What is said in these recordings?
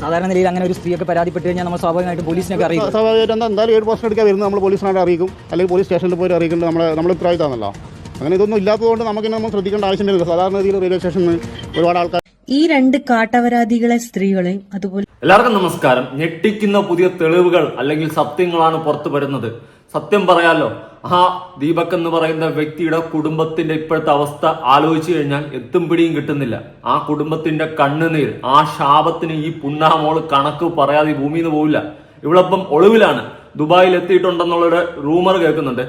സാധാരണ നിലയിൽ അങ്ങനെ ഒരു സ്ത്രീയൊക്കെ പരാതിപ്പെട്ട് കഴിഞ്ഞാൽ നമ്മൾ സ്വാഭാവികമായിട്ടും പോലീസിനൊക്കെ അറിയിക്കും. സ്വാഭാവികമായിട്ട് എന്തായാലും 7 പോസ്റ്റ് എടുക്കാൻ വരുന്നത് നമ്മൾ പോലീസിനായിട്ട് അറിയിക്കും, അല്ലെങ്കിൽ പോലീസ് സ്റ്റേഷനിൽ പോയി അറിയിക്കേണ്ടത് നമ്മൾ ഉത്തരവാദിത്തമാണല്ലോ. അങ്ങനെ ഇതൊന്നും ഇല്ലാത്തതുകൊണ്ട് നമുക്ക് നമ്മൾ ശ്രദ്ധിക്കേണ്ട ആവശ്യമില്ല. സാധാരണ രീതിയിൽ റെയിൽവേ സ്റ്റേഷനിൽ ഒരുപാട് ആൾക്കാർ ഈ 2 കാട്ടപരാധികളെ സ്ത്രീകളെയും അതുപോലെ. എല്ലാവർക്കും നമസ്കാരം. ഞെട്ടിക്കുന്ന പുതിയ തെളിവുകൾ അല്ലെങ്കിൽ സത്യങ്ങളാണ് പുറത്തു വരുന്നത്. സത്യം പറയാലോ, ആ ദീപക് എന്ന് പറയുന്ന വ്യക്തിയുടെ കുടുംബത്തിന്റെ ഇപ്പോഴത്തെ അവസ്ഥ ആലോചിച്ചു കഴിഞ്ഞാൽ എത്തും പിടിയും കിട്ടുന്നില്ല. ആ കുടുംബത്തിന്റെ കണ്ണുനീർ, ആ ശാപത്തിന് ഈ പുന്നാമോള് കണക്ക് പറയാതെ ഭൂമിയിൽ നിന്ന് പോവില്ല. ഇവളിപ്പം ഒളിവിലാണ്, ദുബായിൽ എത്തിയിട്ടുണ്ടെന്നുള്ളൊരു റൂമർ കേൾക്കുന്നുണ്ട്.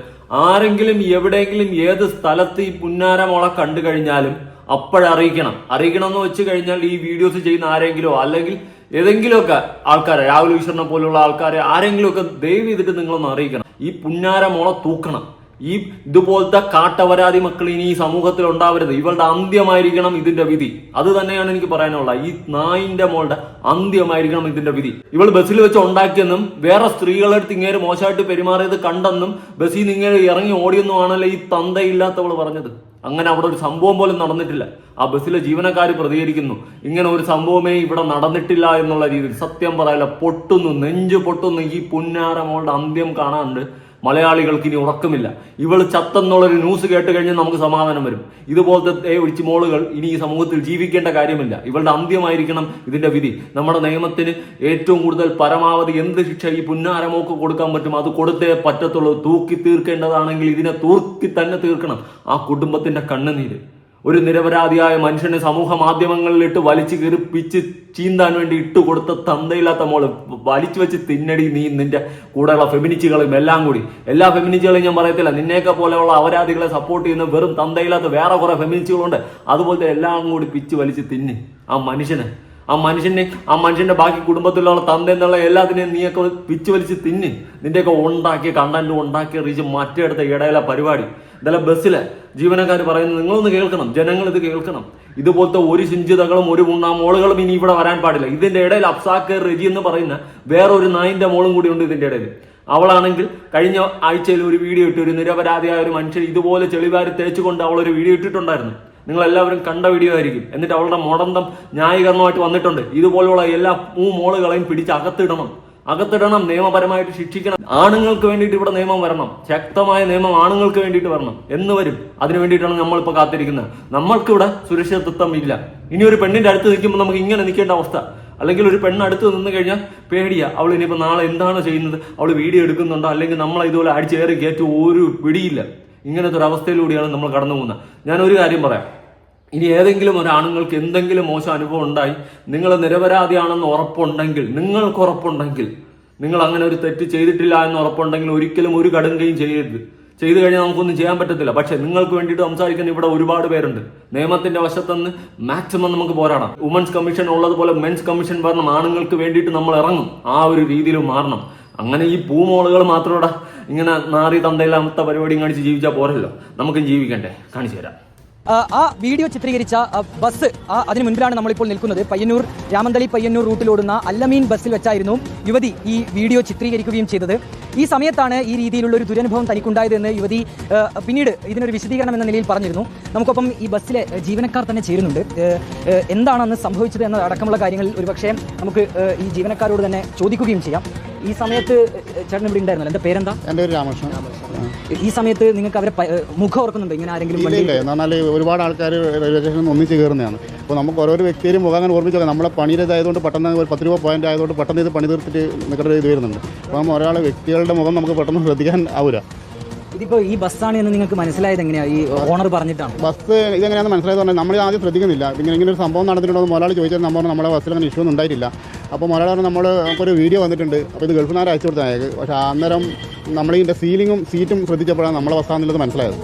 ആരെങ്കിലും എവിടെയെങ്കിലും ഏത് സ്ഥലത്ത് ഈ പുന്നാരമോളെ കണ്ടു കഴിഞ്ഞാലും അപ്പോഴറിയിക്കണം. എന്ന് വെച്ച് കഴിഞ്ഞാൽ ഈ വീഡിയോസ് ചെയ്യുന്ന ആരെങ്കിലോ അല്ലെങ്കിൽ ഏതെങ്കിലുമൊക്കെ ആൾക്കാരെ, രാഹുൽ ഈശ്വറിനെ പോലുള്ള ആൾക്കാരെ ആരെങ്കിലുമൊക്കെ ദയവ് ചെയ്തിട്ട് നിങ്ങളൊന്ന് അറിയിക്കണം. ഈ പുന്നാരമോളെ തൂക്കണം. ഈ ഇതുപോലത്തെ കാട്ടപരാധി മക്കൾ ഇനി ഈ സമൂഹത്തിൽ ഉണ്ടാവരുത്. ഇവളുടെ അന്ത്യമായിരിക്കണം ഇതിന്റെ വിധി. അത് തന്നെയാണ് എനിക്ക് പറയാനുള്ളത്. ഈ നായിന്റെ മോളുടെ അന്ത്യമായിരിക്കണം ഇതിന്റെ വിധി. ഇവൾ ബസ്സിൽ വെച്ച് ഉണ്ടാക്കിയെന്നും വേറെ സ്ത്രീകളുടെ അടുത്ത് ഇങ്ങനെ മോശമായിട്ട് പെരുമാറിയത് കണ്ടെന്നും ബസ്സിൽ നിന്ന് ഇങ്ങനെ ഇറങ്ങി ഓടിയെന്നും ആണല്ലോ ഈ തന്തയില്ലാത്തവള് പറഞ്ഞത്. അങ്ങനെ അവിടെ ഒരു സംഭവം പോലും നടന്നിട്ടില്ല. ആ ബസ്സിലെ ജീവനക്കാർ പ്രതികരിക്കുന്നു, ഇങ്ങനെ ഒരു സംഭവമേ ഇവിടെ നടന്നിട്ടില്ല എന്നുള്ള രീതിയിൽ. സത്യം പറയല, പൊട്ടുന്നു, നെഞ്ചു പൊട്ടുന്നു. ഈ പുന്നാരമോളുടെ അന്ത്യം കാണാണ്ട് മലയാളികൾക്ക് ഇനി ഉറക്കമില്ല. ഇവള് ചത്തെന്നുള്ളൊരു ന്യൂസ് കേട്ട് കഴിഞ്ഞാൽ നമുക്ക് സമാധാനം വരും. ഇതുപോലത്തെ ഒഴിച്ചു മോളുകൾ ഇനി ഈ സമൂഹത്തിൽ ജീവിക്കേണ്ട കാര്യമില്ല. ഇവളുടെ അന്ത്യമായിരിക്കണം ഇതിന്റെ വിധി. നമ്മുടെ നിയമത്തിന് ഏറ്റവും കൂടുതൽ പരമാവധി എന്ത് ശിക്ഷ ഈ പുന്നാരമോക്ക് കൊടുക്കാൻ പറ്റും അത് കൊടുത്തേ പറ്റത്തുള്ളൂ. തൂക്കി തീർക്കേണ്ടതാണെങ്കിൽ ഇതിനെ തൂക്കി തന്നെ തീർക്കണം. ആ കുടുംബത്തിന്റെ കണ്ണുനീര്. ഒരു നിരപരാധിയായ മനുഷ്യനെ സമൂഹ മാധ്യമങ്ങളിലിട്ട് വലിച്ചു കീറിപ്പിച്ച് ചീന്താൻ വേണ്ടി ഇട്ടുകൊടുത്ത തന്തയില്ലാത്ത മോള് വലിച്ചു വെച്ച് തിന്നടി നീ, നിന്റെ കൂടെയുള്ള ഫെമിനിസ്റ്റുകളും എല്ലാം കൂടി. എല്ലാ ഫെമിനിസ്റ്റുകളെയും ഞാൻ പറയത്തില്ല, നിന്നെയൊക്കെ പോലെയുള്ള അപരാധികളെ സപ്പോർട്ട് ചെയ്യുന്ന വെറും തന്തയില്ലാത്ത വേറെ കുറെ ഫെമിനിസ്റ്റുകളുണ്ട്. അതുപോലത്തെ എല്ലാം കൂടി പിച്ച് വലിച്ച് തിന്ന് ആ മനുഷ്യന്റെ ബാക്കി കുടുംബത്തിലുള്ള തന്ത എന്നുള്ള എല്ലാത്തിനെയും നീയൊക്കെ പിച്ച് വലിച്ച് തിന്ന്. നിന്റെയൊക്കെ ഉണ്ടാക്കിയ കണ്ടന്റ് ഉണ്ടാക്കിയ റീച്ച് മറ്റേടുത്ത ഇടയിലെ പരിപാടി. ഇതെല്ലാം ബസ്സിലെ ജീവനക്കാർ പറയുന്നത് നിങ്ങളൊന്ന് കേൾക്കണം, ജനങ്ങൾ ഇത് കേൾക്കണം. ഇതുപോലത്തെ ഒരു ചിഞ്ചിതകളും ഒരു മോളുകളും ഇനി ഇവിടെ വരാൻ പാടില്ല. ഇതിന്റെ ഇടയിൽ അഫ്സാഖ് റെജി എന്ന് പറയുന്ന വേറൊരു നായിന്റെ മോളും കൂടി ഉണ്ട് ഇതിന്റെ ഇടയിൽ. അവളാണെങ്കിൽ കഴിഞ്ഞ ആഴ്ചയിൽ ഒരു വീഡിയോ ഇട്ട്, ഒരു നിരപരാധിയായ ഒരു മനുഷ്യൻ ഇതുപോലെ ചെളിവാരി തേച്ചുകൊണ്ട് അവളൊരു വീഡിയോ ഇട്ടിട്ടുണ്ടായിരുന്നു. നിങ്ങൾ എല്ലാവരും കണ്ട വീഡിയോ ആയിരിക്കും. എന്നിട്ട് അവളുടെ മുടന്തം ന്യായീകരണമായിട്ട് വന്നിട്ടുണ്ട്. ഇതുപോലുള്ള എല്ലാ മോളുകളെയും പിടിച്ച് അകത്തിടണം, നിയമപരമായിട്ട് ശിക്ഷിക്കണം. ആണുങ്ങൾക്ക് വേണ്ടിയിട്ട് ഇവിടെ നിയമം വരണം, ശക്തമായ നിയമം ആണുങ്ങൾക്ക് വേണ്ടിയിട്ട് വരണം എന്ന് വരും. അതിനു വേണ്ടിയിട്ടാണ് നമ്മളിപ്പോൾ കാത്തിരിക്കുന്നത്. നമ്മൾക്കിവിടെ സുരക്ഷിതത്വം ഇല്ല. ഇനി ഒരു പെണ്ണിന്റെ അടുത്ത് നിൽക്കുമ്പോൾ നമുക്ക് ഇങ്ങനെ നിൽക്കേണ്ട അവസ്ഥ. അല്ലെങ്കിൽ ഒരു പെണ്ണ് അടുത്ത് നിന്ന് കഴിഞ്ഞാൽ പേടിയാ, അവൾ ഇനിയിപ്പോൾ നാളെ എന്താണ് ചെയ്യുന്നത്, അവൾ വീഡിയോ എടുക്കുന്നുണ്ടോ, അല്ലെങ്കിൽ നമ്മളെ ഇതുപോലെ അടിച്ചേറി കയറ്റി ഒരു പിടിയില്ല. ഇങ്ങനത്തെ ഒരു അവസ്ഥയിലൂടെയാണ് നമ്മൾ കടന്നു പോകുന്നത്. ഞാനൊരു കാര്യം പറയാം, ഇനി ഏതെങ്കിലും ഒരാണുങ്ങൾക്ക് എന്തെങ്കിലും മോശം അനുഭവം ഉണ്ടായി നിങ്ങൾ നിരപരാധിയാണെന്ന് നിങ്ങൾക്ക് ഉറപ്പുണ്ടെങ്കിൽ, നിങ്ങൾ അങ്ങനെ ഒരു തെറ്റ് ചെയ്തിട്ടില്ല എന്ന് ഉറപ്പുണ്ടെങ്കിൽ ഒരിക്കലും ഒരു കടുങ്കയും ചെയ്യരുത്. ചെയ്തു കഴിഞ്ഞാൽ നമുക്കൊന്നും ചെയ്യാൻ പറ്റത്തില്ല. പക്ഷെ നിങ്ങൾക്ക് വേണ്ടിയിട്ട് സംസാരിക്കാൻ ഇവിടെ ഒരുപാട് പേരുണ്ട്. നിയമത്തിന്റെ വശത്തുനിന്ന് മാക്സിമം നമുക്ക് പോരാടാം. വുമൻസ് കമ്മീഷൻ ഉള്ളതുപോലെ മെൻസ് കമ്മീഷൻ വരണം. ആണുങ്ങൾക്ക് വേണ്ടിയിട്ട് നമ്മൾ ഇറങ്ങും. ആ ഒരു രീതിയിൽ മാറണം. അങ്ങനെ ഈ പൂമോളുകൾ മാത്രം ഇങ്ങനെ നാറി തന്തയില്ലാത്ത പരിപാടിയും കാണിച്ച് ജീവിച്ചാൽ പോരല്ലോ, നമുക്കും ജീവിക്കണ്ടേ? കാണിച്ചു തരാം. ആ വീഡിയോ ചിത്രീകരിച്ച ബസ് അതിന് മുൻപിലാണ് നമ്മളിപ്പോൾ നിൽക്കുന്നത്. പയ്യന്നൂർ രാമന്തളി പയ്യന്നൂർ റൂട്ടിലോടുന്ന അല്ലമീൻ ബസ്സിൽ വെച്ചായിരുന്നു യുവതി ഈ വീഡിയോ ചിത്രീകരിക്കുകയും ചെയ്തത്. ഈ സമയത്താണ് ഈ രീതിയിലുള്ള ഒരു ദുരനുഭവം തനിക്കുണ്ടായതെന്ന് യുവതി പിന്നീട് ഇതിനൊരു വിശദീകരണം എന്ന നിലയിൽ പറഞ്ഞിരുന്നു. നമുക്കൊപ്പം ഈ ബസ്സിലെ ജീവനക്കാർ തന്നെ ചേരുന്നുണ്ട്. എന്താണെന്ന് സംഭവിച്ചത് എന്ന അടക്കമുള്ള കാര്യങ്ങൾ ഒരുപക്ഷെ നമുക്ക് ഈ ജീവനക്കാരോട് തന്നെ ചോദിക്കുകയും ചെയ്യാം. ഈ സമയത്ത് ചേട്ടൻ ഇവിടെ ഉണ്ടായിരുന്നല്ലോ, എൻ്റെ പേരെന്താ? എൻ്റെ പേര് രാമകൃഷ്ണൻ. ഈ സമയത്ത് നിങ്ങൾക്ക് അവരെ മുഖം ഓർക്കുന്നുണ്ടോ? ഇങ്ങനെ ആരെങ്കിലും എന്നാൽ ഒരുപാട് ആൾക്കാർ റെയിൽവേ സ്റ്റേഷനിൽ ഒന്നിച്ച് കയറുന്നതാണ്. അപ്പോൾ നമുക്ക് ഓരോ വ്യക്തിയും മുഖം അങ്ങനെ ഓർമ്മിച്ചാൽ നമ്മളെ പണിയിലായതുകൊണ്ട് പെട്ടെന്ന് ഒരു 10 രൂപ പോയിന്റ് ആയതുകൊണ്ട് പെട്ടെന്ന് ഇത് പണി തീർത്തിട്ട് നിങ്ങളുടെ ഇത് വരുന്നുണ്ട്. അപ്പം ഒരാളെ വ്യക്തികളുടെ മുഖം നമുക്ക് പെട്ടെന്ന് ശ്രദ്ധിക്കാൻ ആവില്ല. ഇതിപ്പോൾ ഈ ബസ്സാണ് എന്ന് നിങ്ങൾക്ക് മനസ്സിലായത് എങ്ങനെയാണ്? ഈ ഓണർ പറഞ്ഞിട്ടാണ് ബസ് ഇതെങ്ങനെയാണെന്ന് മനസ്സിലായത് പറഞ്ഞാൽ നമ്മൾ ആദ്യം ശ്രദ്ധിക്കുന്നില്ല. ഇങ്ങനെ ഒരു സംഭവം നടന്നിട്ടുണ്ടോ മൊരാൾ ചോദിച്ചാൽ നമ്മളെ ബസ്സിൽ അങ്ങനെ ഇഷ്യൂ ഒന്നും ഉണ്ടായിട്ടില്ല. അപ്പോൾ മൊരാൾ നമുക്കൊരു വീഡിയോ വന്നിട്ടുണ്ട്, അപ്പോൾ ഇത് ഗൾഫിൽ നിന്ന് അയച്ചു കൊടുത്താൽ അയക്ക്. പക്ഷേ അന്നേരം നമ്മളിതിൻ്റെ സീലിങ്ങും സീറ്റും ശ്രദ്ധിച്ചപ്പോഴാണ് നമ്മളെ ബസ്സാണെന്നുള്ളത് മനസ്സിലായത്.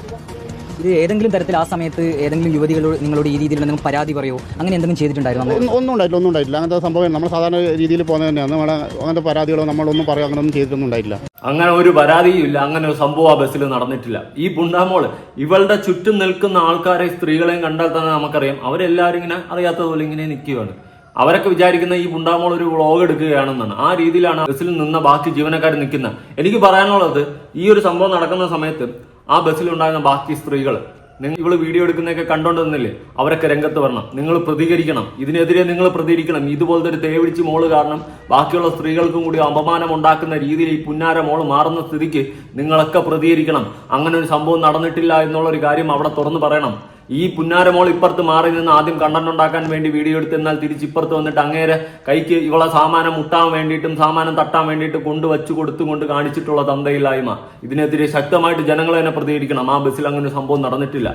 ഇത് ഏതെങ്കിലും തരത്തിൽ ആ സമയത്ത് ഏതെങ്കിലും യുവതികളോട് നിങ്ങളോട് ഈ രീതിയിൽ നിങ്ങൾ പരാതി പറയുമോ, അങ്ങനെ എന്തെങ്കിലും ചെയ്തിട്ടുണ്ടായിരുന്നു? ഒന്നും ഉണ്ടായിട്ടില്ല. അങ്ങനത്തെ സംഭവം നമ്മൾ സാധാരണ രീതിയിൽ പോകുന്നത് തന്നെയാണ്. നമ്മൾ അങ്ങനത്തെ പരാതികളോ നമ്മളൊന്നും പറയുക അങ്ങനെയൊന്നും ചെയ്തിട്ടൊന്നും ഉണ്ടായിട്ടില്ല. അങ്ങനെ ഒരു പരാതിയും ഇല്ല, അങ്ങനെ ഒരു സംഭവം ആ ബസ്സിൽ നടന്നിട്ടില്ല. ഈ പുണ്ടാമോള് ഇവളുടെ ചുറ്റും നിൽക്കുന്ന ആൾക്കാരെ, സ്ത്രീകളെയും കണ്ടാൽ തന്നെ നമുക്കറിയാം അവരെല്ലാവരും ഇങ്ങനെ അറിയാത്തതുപോലെ ഇങ്ങനെ നിൽക്കുകയാണ്. അവരൊക്കെ വിചാരിക്കുന്ന ഈ പുണ്ടാമോൾ ഒരു വ്ളോഗ് എടുക്കുകയാണെന്നാണ്. ആ രീതിയിലാണ് ബസ്സിൽ നിന്ന ബാക്കി ജീവനക്കാർ നിൽക്കുന്നത്. എനിക്ക് പറയാനുള്ളത്, ഈ ഒരു സംഭവം നടക്കുന്ന സമയത്ത് ആ ബസ്സിലുണ്ടായിരുന്ന ബാക്കി സ്ത്രീകൾ നിങ്ങൾ വീഡിയോ എടുക്കുന്നതൊക്കെ കണ്ടോണ്ടെന്നില്ലേ, അവരൊക്കെ രംഗത്ത് വരണം. നിങ്ങൾ പ്രതികരിക്കണം, ഇതിനെതിരെ നിങ്ങൾ പ്രതികരിക്കണം. ഇതുപോലത്തെ ഒരു തേവിടിച്ച് മോള് കാരണം ബാക്കിയുള്ള സ്ത്രീകൾക്കും കൂടി അപമാനം ഉണ്ടാക്കുന്ന രീതിയിൽ ഈ പുന്നാര മോള് മാറുന്ന സ്ഥിതിക്ക് നിങ്ങളൊക്കെ പ്രതികരിക്കണം. അങ്ങനെ ഒരു സംഭവം നടന്നിട്ടില്ല എന്നുള്ള ഒരു കാര്യം അവിടെ തുറന്നു പറയണം. ഈ പുന്നാരമോൾ ഇപ്പുറത്ത് മാറി നിന്ന് ആദ്യം കണ്ടന്റ് ഉണ്ടാക്കാൻ വേണ്ടി വീഡിയോ എടുത്തെന്നാൽ തിരിച്ചിപ്പുറത്ത് വന്നിട്ട് അങ്ങേരെ കൈക്ക് ഇവളെ സാമാനം മുട്ടാൻ വേണ്ടിയിട്ടും സാമാനം തട്ടാൻ വേണ്ടിയിട്ട് കൊണ്ടുവച്ചു കൊടുത്തുകൊണ്ട് കാണിച്ചിട്ടുള്ള തന്തയില്ലായ്മ, ഇതിനെതിരെ ശക്തമായിട്ട് ജനങ്ങൾ തന്നെ പ്രതികരിക്കണം. ആ ബസ്സിൽ അങ്ങനെ ഒരു സംഭവം നടന്നിട്ടില്ല.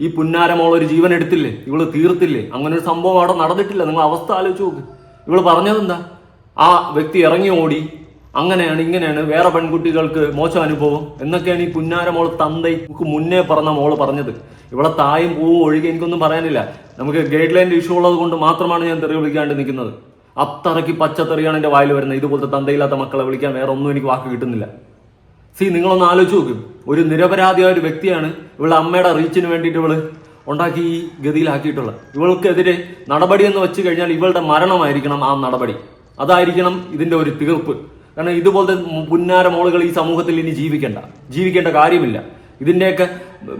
ഈ പുന്നാരമോൾ ഒരു ജീവൻ എടുത്തില്ലേ, ഇവള് തീർത്തില്ലേ, അങ്ങനെ ഒരു സംഭവം അവിടെ നടന്നിട്ടില്ല. നിങ്ങൾ അവസ്ഥ ആലോചിച്ച് നോക്ക്. ഇവള് പറഞ്ഞതെന്താ, ആ വ്യക്തി ഇറങ്ങി ഓടി, അങ്ങനെയാണ് ഇങ്ങനെയാണ്, വേറെ പെൺകുട്ടികൾക്ക് മോശം അനുഭവം എന്നൊക്കെയാണ് ഈ പുന്നാരമോൾ തന്തയ്ക്ക് മുന്നേ പറഞ്ഞ മോള് പറഞ്ഞത്. ഇവിടെ തായും പൂവും ഒഴികെ എനിക്കൊന്നും പറയാനില്ല. നമുക്ക് ഗൈഡ് ലൈൻ്റെ ഇഷ്യൂ ഉള്ളത് കൊണ്ട് മാത്രമാണ് ഞാൻ തെറി വിളിക്കാണ്ട് നിൽക്കുന്നത്. അത്രയ്ക്ക് പച്ചത്തെറിയാണ് എൻ്റെ വായിൽ വരുന്നത്. ഇതുപോലത്തെ തന്തയില്ലാത്ത മക്കളെ വിളിക്കാൻ വേറെ ഒന്നും എനിക്ക് വാക്ക് കിട്ടുന്നില്ല. നിങ്ങളൊന്ന് ആലോചിച്ച് നോക്കും. ഒരു നിരപരാധിയായ ഒരു വ്യക്തിയാണ് ഇവളുടെ അമ്മയുടെ റീച്ചിന് വേണ്ടിയിട്ട് ഇവള് ഉണ്ടാക്കി ഈ ഗതിയിലാക്കിയിട്ടുള്ളത്. ഇവൾക്കെതിരെ നടപടി എന്ന് വെച്ച് കഴിഞ്ഞാൽ ഇവളുടെ മരണമായിരിക്കണം ആ നടപടി. അതായിരിക്കണം ഇതിന്റെ ഒരു തീർപ്പ്. കാരണം ഇതുപോലത്തെ പുന്നാര മോളുകൾ ഈ സമൂഹത്തിൽ ഇനി ജീവിക്കേണ്ട കാര്യമില്ല. ഇതിന്റെയൊക്കെ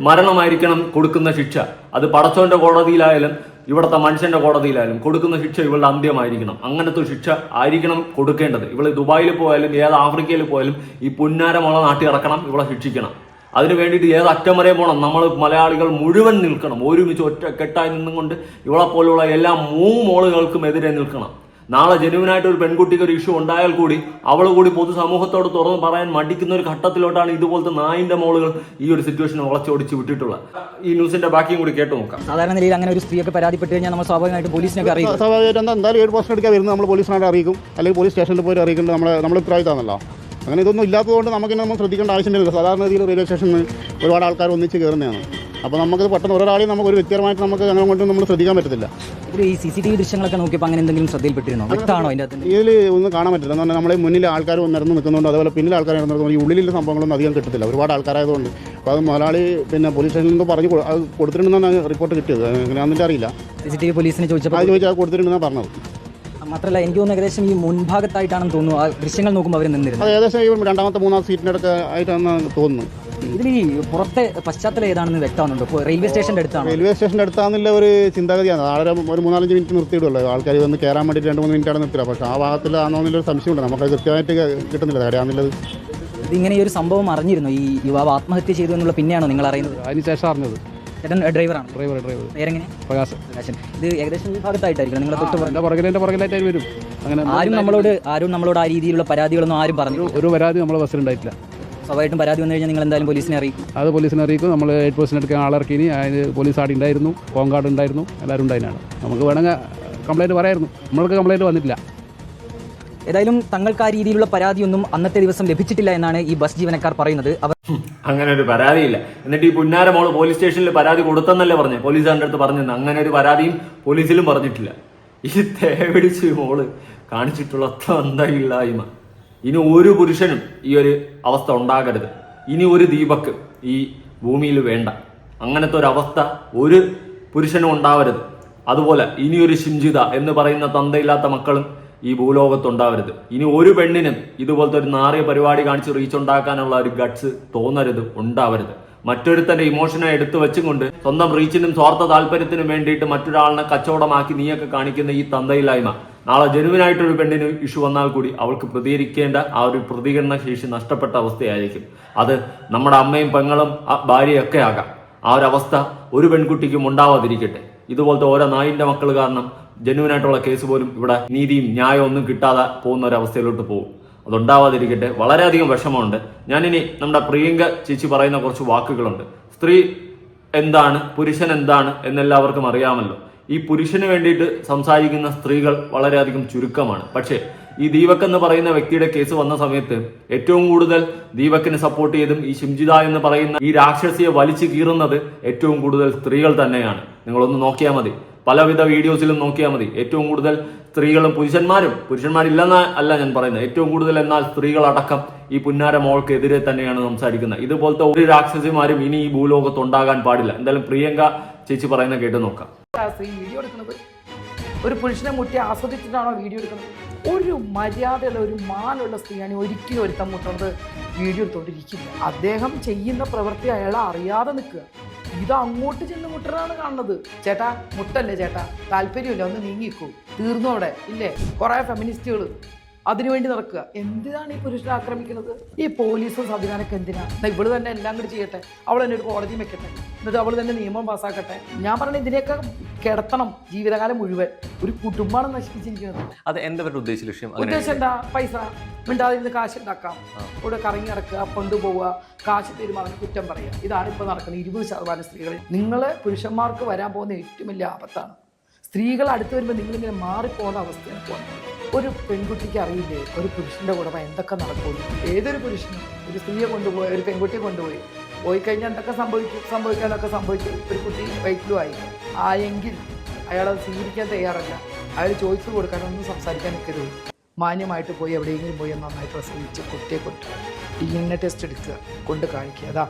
മരണമായിരിക്കണം കൊടുക്കുന്ന ശിക്ഷ. അത് പടച്ചോന്റെ കോടതിയിലായാലും ഇവിടുത്തെ മനുഷ്യന്റെ കോടതിയിലായാലും കൊടുക്കുന്ന ശിക്ഷ ഇവളുടെ അന്ത്യമായിരിക്കണം. അങ്ങനത്തെ ശിക്ഷ ആയിരിക്കണം കൊടുക്കേണ്ടത്. ഇവള് ദുബായിൽ പോയാലും ഏത് ആഫ്രിക്കയിൽ പോയാലും ഈ പുന്നാര മോളെ നാട്ടി ഇറക്കണം, ഇവളെ ശിക്ഷിക്കണം. അതിനു വേണ്ടിയിട്ട് ഏത് അറ്റം വരെ പോകണം, നമ്മൾ മലയാളികൾ മുഴുവൻ നിൽക്കണം. ഒരുമിച്ച് ഒറ്റ കെട്ടായി നിന്നുകൊണ്ട് ഇവളെ പോലുള്ള എല്ലാ 3 മോളുകൾക്കും എതിരെ നിൽക്കണം. നാളെ ജനുവിനായിട്ട് ഒരു പെൺകുട്ടിക്ക് ഒരു ഇഷ്യൂ ഉണ്ടായാൽ കൂടി അവൾ കൂടി പൊതുസമൂഹത്തോട് തുറന്ന് പറയാൻ മടിക്കുന്ന ഒരു ഘട്ടത്തിലോട്ടാണ് ഇതുപോലത്തെ നായിന്റെ മോളുകൾ ഈ ഒരു സിറ്റുവേഷൻ വളച്ചൊടിച്ച് വിട്ടിട്ടുള്ളത്. ഈ ന്യൂസിന്റെ ബാക്കിയും കൂടി കേട്ടു നോക്കാം. സാധാരണ നിലയിൽ അങ്ങനെ ഒരു സ്ത്രീയൊക്കെ പരാതിപ്പെട്ട് കഴിഞ്ഞാൽ നമ്മൾ സ്വാഭാവികമായിട്ട് പോലീസിനൊക്കെ അറിയിക്കും. സ്വാഭാവികമായിട്ട് എന്തായാലും 7 പോസ്റ്റ് എടുക്കാൻ വരുന്നത് നമ്മൾ പോലീസിനായിട്ട് അറിയിക്കും, അല്ലെങ്കിൽ പോലീസ് സ്റ്റേഷനിൽ പോയി അറിയിക്കേണ്ടത് നമ്മൾ ഉത്തരവാദിത്തമാണല്ലോ. അങ്ങനെ ഇതൊന്നും ഇല്ലാത്തതുകൊണ്ട് നമുക്ക് നമ്മൾ ശ്രദ്ധിക്കേണ്ട ആവശ്യമില്ല. സാധാരണ രീതിയിൽ റെയിൽവേ സ്റ്റേഷനിൽ ഒരുപാട് ആൾക്കാർ ഒന്നിച്ച് കയറുന്നതാണ്. അപ്പോൾ നമുക്കത് പെട്ടെന്ന് ഒരാളെയും നമുക്ക് ഒരു വ്യക്തിപരമായിട്ട് നമുക്ക് അങ്ങനെ കൊണ്ട് നമ്മൾ ശ്രദ്ധിക്കാൻ പറ്റത്തില്ല. ഈ CCTV ദൃശ്യങ്ങളൊക്കെ നോക്കിയപ്പോൾ അങ്ങനെ എന്തെങ്കിലും ശ്രദ്ധയിൽപ്പെട്ടിരുന്നോ? വ്യക്തമാണോ അതിൻ്റെ അകത്ത്? ഇതിൽ ഒന്നും കാണാൻ പറ്റില്ല. എന്ന് പറഞ്ഞാൽ നമ്മളെ മുന്നിൽ ആൾക്കാർ നിരന്ന് നിൽക്കുന്നുണ്ട്, അതുപോലെ പിന്നിൽ ആൾക്കാർ നിരന്നുകൊണ്ട് ഈ ഉള്ളിലുള്ള സംഭവങ്ങളൊന്നും അധികം കിട്ടത്തില്ല, ഒരുപാട് ആൾക്കാരായതുകൊണ്ട്. അപ്പോൾ അത് മുതലാളി പോലീസ് സ്റ്റേഷനിൽ നിന്ന് പറഞ്ഞു അത് കൊടുത്തിട്ടുണ്ടെന്നാണ് റിപ്പോർട്ട് കിട്ടിയത്. എങ്ങനെയാണെന്നിട്ട് അറിയില്ല. CCTV പോലീസിനെ ചോദിച്ചപ്പോൾ അത് കൊടുത്തിട്ടുണ്ടെന്നാണ് പറഞ്ഞത്. മാത്രമല്ല എനിക്ക് തോന്നുന്നു ഏകദേശം ഈ മുൻഭാഗത്തായിട്ടാണെന്ന് തോന്നുന്നു ആ ദൃശ്യങ്ങൾ നോക്കുമ്പോൾ അവർ നിന്നിരുന്നത്. അത് ഏകദേശം ഈ 2ാമത്തെ 3ാമത്തെ സീറ്റിൻ്റെ അടുത്ത് ആയിട്ടാണെന്ന് തോന്നുന്നു. ഇതിൽ ഈ പുറത്തെ പശ്ചാത്തലം ഏതാണെന്ന് വ്യക്തമാണുണ്ടോ? ഇപ്പോൾ റെയിൽവേ സ്റ്റേഷൻ്റെ അടുത്താണ്. റെയിൽവേ സ്റ്റേഷൻ്റെ അടുത്താണെന്നുള്ള ഒരു ചിന്താഗതിയാണ്. ആളെ ഒരു 3-4 മിനിറ്റ് നിർത്തിയിടുമല്ലോ, ആൾക്കാർ വന്ന് കയറാൻ വേണ്ടി 2-3 മിനിറ്റാണ് നിർത്തില്ല. പക്ഷേ ആ ഭാഗത്തിലാണെന്നുള്ളൊരു സംശയമുണ്ട്. നമുക്ക് കൃത്യമായിട്ട് കിട്ടുന്നില്ല കാര്യമാണെന്നുള്ളത്. ഇതിങ്ങനെ ഈ ഒരു സംഭവം അറിഞ്ഞിരുന്നു, ഈ യുവാവ് ആത്മഹത്യ ചെയ്തു എന്നുള്ള പിന്നെയാണോ നിങ്ങൾ അറിയുന്നത്? അതിനുശേഷം അറിഞ്ഞത്. ചേട്ടൻ ഡ്രൈവറാണ്? ഡ്രൈവർ. പേരെങ്ങനെ? പ്രകാശൻ. ഇത് ഏകദേശം ഈ ഭാഗത്തായിട്ടായിരിക്കും നിങ്ങളെ തൊട്ട് പുറകിലായിട്ട് വരും. അങ്ങനെ ആരും നമ്മളോട് ആ രീതിയിലുള്ള പരാതികളൊന്നും ആരും പറഞ്ഞു? ഒരു പരാതി നമ്മളെ ബസ്സിലുണ്ടായിട്ടില്ല. സ്വാഭാവികമായിട്ടും പരാതി വന്നു കഴിഞ്ഞാൽ നിങ്ങൾ എന്തായാലും പോലീസിനെ അറിയിക്കും? അത് പോലീസിനെ അറിയിക്കും. നമ്മൾ 8% എടുക്കാൻ ആളിറക്കിനി. അതിന് പോലീസ് ആടി ഉണ്ടായിരുന്നു, കോങ്കാട് ഉണ്ടായിരുന്നു, എല്ലാവരും ഉണ്ടായതിനാണ്. നമുക്ക് വേണമെങ്കിൽ കംപ്ലൈൻറ്റ് പറയായിരുന്നു. നമ്മൾക്ക് കംപ്ലൈൻറ്റ് വന്നിട്ടില്ല. ഏതായാലും തങ്ങൾക്ക് ആ രീതിയിലുള്ള പരാതിയൊന്നും അന്നത്തെ ദിവസം ലഭിച്ചിട്ടില്ല എന്നാണ് ഈ ബസ് ജീവനക്കാർ പറയുന്നത്. അങ്ങനെ ഒരു പരാതിയില്ല. എന്നിട്ട് ഈ പുന്നാര മോള് പോലീസ് സ്റ്റേഷനിൽ പരാതി കൊടുത്തെന്നല്ലേ പറഞ്ഞേ, പോലീസുകാരുടെ അടുത്ത് പറഞ്ഞെന്ന്. അങ്ങനെ ഒരു പരാതിയും പോലീസിലും പറഞ്ഞിട്ടില്ല. ഈ തേവിടിച്ച് മോള് കാണിച്ചിട്ടുള്ള തന്തയില്ലായ്മ. ഇനി ഒരു പുരുഷനും ഈ ഒരു അവസ്ഥ ഉണ്ടാകരുത്. ഇനി ഒരു ദീപക്ക് ഈ ഭൂമിയിൽ വേണ്ട. അങ്ങനത്തെ ഒരു അവസ്ഥ ഒരു പുരുഷനും ഉണ്ടാവരുത്. അതുപോലെ ഇനിയൊരു ശിംജിത എന്ന് പറയുന്ന തന്തയില്ലാത്ത മക്കളും ഈ ഭൂലോകത്തുണ്ടാവരുത്. ഇനി ഒരു പെണ്ണിനും ഇതുപോലത്തെ ഒരു നാറിയ പരിപാടി കാണിച്ച് റീച്ച് ഉണ്ടാക്കാനുള്ള ഒരു ഗട്ട്സ് തോന്നരുത്, ഉണ്ടാവരുത്. മറ്റൊരുത്തന്റെ ഇമോഷനെ എടുത്തു വെച്ചുകൊണ്ട് സ്വന്തം റീച്ചിനും സ്വാർത്ഥ താല്പര്യത്തിനും വേണ്ടിയിട്ട് മറ്റൊരാളിനെ കച്ചവടമാക്കി നീയൊക്കെ കാണിക്കുന്ന ഈ തന്തയില്ലായ്മ നാളെ ജനുവിനായിട്ടൊരു പെണ്ണിന് ഇഷ്യൂ വന്നാൽ കൂടി അവൾക്ക് പ്രതികരിക്കേണ്ട ആ ഒരു പ്രതികരണ ശേഷി നഷ്ടപ്പെട്ട അവസ്ഥയായിരിക്കും. അത് നമ്മുടെ അമ്മയും പെങ്ങളും ഭാര്യയൊക്കെ ആകാം. ആ ഒരു അവസ്ഥ ഒരു പെൺകുട്ടിക്കും ഉണ്ടാവാതിരിക്കട്ടെ. ഇതുപോലത്തെ ഓരോ നായിന്റെ മക്കൾ കാരണം ജനുവിനായിട്ടുള്ള കേസ് പോലും ഇവിടെ നീതിയും ന്യായവും ഒന്നും കിട്ടാതെ പോകുന്ന ഒരു അവസ്ഥയിലോട്ട് പോകും. അതുണ്ടാവാതിരിക്കട്ടെ. വളരെയധികം വിഷമമുണ്ട്. ഞാനിനി നമ്മുടെ പ്രിയങ്ക ചേച്ചി പറയുന്ന കുറച്ച് വാക്കുകളുണ്ട്. സ്ത്രീ എന്താണ്, പുരുഷൻ എന്താണ് എന്നെല്ലാവർക്കും അറിയാമല്ലോ. ഈ പുരുഷന് വേണ്ടിയിട്ട് സംസാരിക്കുന്ന സ്ത്രീകൾ വളരെയധികം ചുരുക്കമാണ്. പക്ഷേ ഈ ദീപക് എന്ന് പറയുന്ന വ്യക്തിയുടെ കേസ് വന്ന സമയത്ത് ഏറ്റവും കൂടുതൽ ദീപക്കിന് സപ്പോർട്ട് ചെയ്തും ഈ ശിംജിത എന്ന് പറയുന്ന ഈ രാക്ഷസിയെ വലിച്ചു കീറുന്നത് ഏറ്റവും കൂടുതൽ സ്ത്രീകൾ തന്നെയാണ്. നിങ്ങളൊന്ന് നോക്കിയാൽ മതി, പലവിധ വീഡിയോസിലും നോക്കിയാൽ മതി. ഏറ്റവും കൂടുതൽ സ്ത്രീകളും പുരുഷന്മാരില്ലെന്ന അല്ല ഞാൻ പറയുന്നത്, ഏറ്റവും കൂടുതൽ എന്നാൽ സ്ത്രീകളടക്കം ഈ പുന്നാര മോൾക്കെതിരെ തന്നെയാണ് സംസാരിക്കുന്നത്. ഇതുപോലത്തെ ഒരു രാക്ഷസിമാരും ഇനി ഈ ഭൂലോകത്ത് ഉണ്ടാകാൻ പാടില്ല. എന്തായാലും പ്രിയങ്ക ചേച്ചി പറയുന്ന കേട്ട് നോക്കാം. വീഡിയോ എടുക്കുന്നത് ഒരു പുരുഷനെ മുറ്റി ആസ്വദിച്ചിട്ടാണോ വീഡിയോ എടുക്കുന്നത്? ഒരു മര്യാദയുള്ള ഒരു മാനുള്ള സ്ത്രീയാണ് ഒരിക്കലും ഒരുത്തം മുട്ടുന്നത് വീഡിയോ എടുത്തോണ്ടിരിക്കില്ല. അദ്ദേഹം ചെയ്യുന്ന പ്രവൃത്തി അയാളെ അറിയാതെ നിൽക്കുക. ഇത് അങ്ങോട്ട് ചെന്ന് മുട്ടനാണ് കാണുന്നത്. ചേട്ടാ മുട്ടല്ലേ ചേട്ടാ, താല്പര്യമില്ല, ഒന്ന് നീങ്ങിക്കൂ, തീർന്നു അവിടെ ഇല്ലേ. കുറെ ഫെമിനിസ്റ്റുകൾ അതിനുവേണ്ടി നടക്കുക. എന്തിനാണ് ഈ പുരുഷനെ ആക്രമിക്കുന്നത്? ഈ പോലീസും സംവിധാനമൊക്കെ എന്തിനാ? ഇവള് തന്നെ എല്ലാം കൂടി ചെയ്യട്ടെ, അവൾ തന്നെ ഒരു കോടതി വെക്കട്ടെ, എന്നിട്ട് അവൾ തന്നെ നിയമം പാസ്സാക്കട്ടെ. ഞാൻ പറഞ്ഞ ഇതിനെയൊക്കെ കിടത്തണം ജീവിതകാലം മുഴുവൻ. ഒരു കുടുംബമാണ് നശിപ്പിച്ചിരിക്കുന്നത്. അത് എന്താ ഉദ്ദേശ ലക്ഷ്യം? ഉദ്ദേശം എന്താ? പൈസ മിണ്ടാതിരുന്ന് കാശ് ഉണ്ടാക്കാം, ഇവിടെ കറങ്ങി നടക്കുക, കൊണ്ടുപോവുക, കാശ് തീരുമാനം കുറ്റം പറയുക. ഇതാണ് ഇപ്പോൾ നടക്കുന്നത് 20% സ്ത്രീകൾ. നിങ്ങൾ പുരുഷന്മാർക്ക് വരാൻ പോകുന്ന ഏറ്റവും വലിയ ആപത്താണ്. സ്ത്രീകൾ അടുത്ത് വരുമ്പോൾ നിങ്ങളിങ്ങനെ മാറിപ്പോകുന്ന അവസ്ഥയാണ് പോകുന്നത്. ഒരു പെൺകുട്ടിക്ക് അറിയില്ലേ ഒരു പുരുഷൻ്റെ കൂടെ എന്തൊക്കെ നടക്കുള്ളൂ? ഏതൊരു പുരുഷനും ഒരു സ്ത്രീയെ കൊണ്ടുപോയി, ഒരു പെൺകുട്ടിയെ പോയി കഴിഞ്ഞാൽ എന്തൊക്കെ സംഭവിക്കാനൊക്കെ സംഭവിക്കും. ഒരു കുട്ടി വയറ്റിലുമായി ആയെങ്കിൽ അയാളത് സ്വീകരിക്കാൻ തയ്യാറല്ല. അയാൾ ചോയ്സ് കൊടുക്കാനൊന്നും സംസാരിക്കാൻ നിൽക്കരുത്. മാന്യമായിട്ട് പോയി എവിടെയെങ്കിലും പോയി നന്നായിട്ട് പ്രസവിച്ച് കുട്ടിയെ കൊണ്ട് DNA ടെസ്റ്റ് എടുക്കുക, കൊണ്ട് കാണിക്കുക. അതാ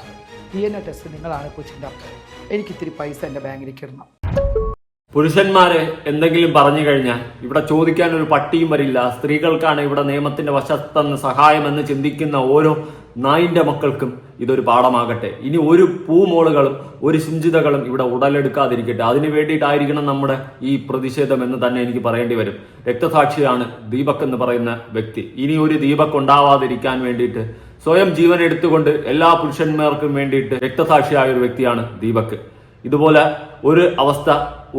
DNA ടെസ്റ്റ് നിങ്ങളാണ് കൊച്ചിൻ്റെ അപ്പം. എനിക്കിത്തിരി പൈസ എൻ്റെ ബാങ്കിലേക്ക് ഇടണം. പുരുഷന്മാരെ എന്തെങ്കിലും പറഞ്ഞു കഴിഞ്ഞാൽ ഇവിടെ ചോദിക്കാൻ ഒരു പട്ടിയും വരില്ല. സ്ത്രീകൾക്കാണ് ഇവിടെ നിയമത്തിന്റെ വശത്തെന്ന് സഹായമെന്ന് ചിന്തിക്കുന്ന ഓരോ നായിന്റെ മക്കൾക്കും ഇതൊരു പാഠമാകട്ടെ. ഇനി ഒരു പൂമോളുകളും ഒരു ശുചിതകളും ഇവിടെ ഉടലെടുക്കാതിരിക്കട്ടെ. അതിനു വേണ്ടിയിട്ടായിരിക്കണം നമ്മുടെ ഈ പ്രതിഷേധം എന്ന് തന്നെ എനിക്ക് പറയേണ്ടി വരും. രക്തസാക്ഷിയാണ് ദീപക് എന്ന് പറയുന്ന വ്യക്തി. ഇനി ഒരു ദീപക് ഉണ്ടാവാതിരിക്കാൻ വേണ്ടിയിട്ട് സ്വയം ജീവൻ എടുത്തുകൊണ്ട് എല്ലാ പുരുഷന്മാർക്കും വേണ്ടിയിട്ട് രക്തസാക്ഷിയായ ഒരു വ്യക്തിയാണ് ദീപക്. ഇതുപോലെ ഒരു അവസ്ഥ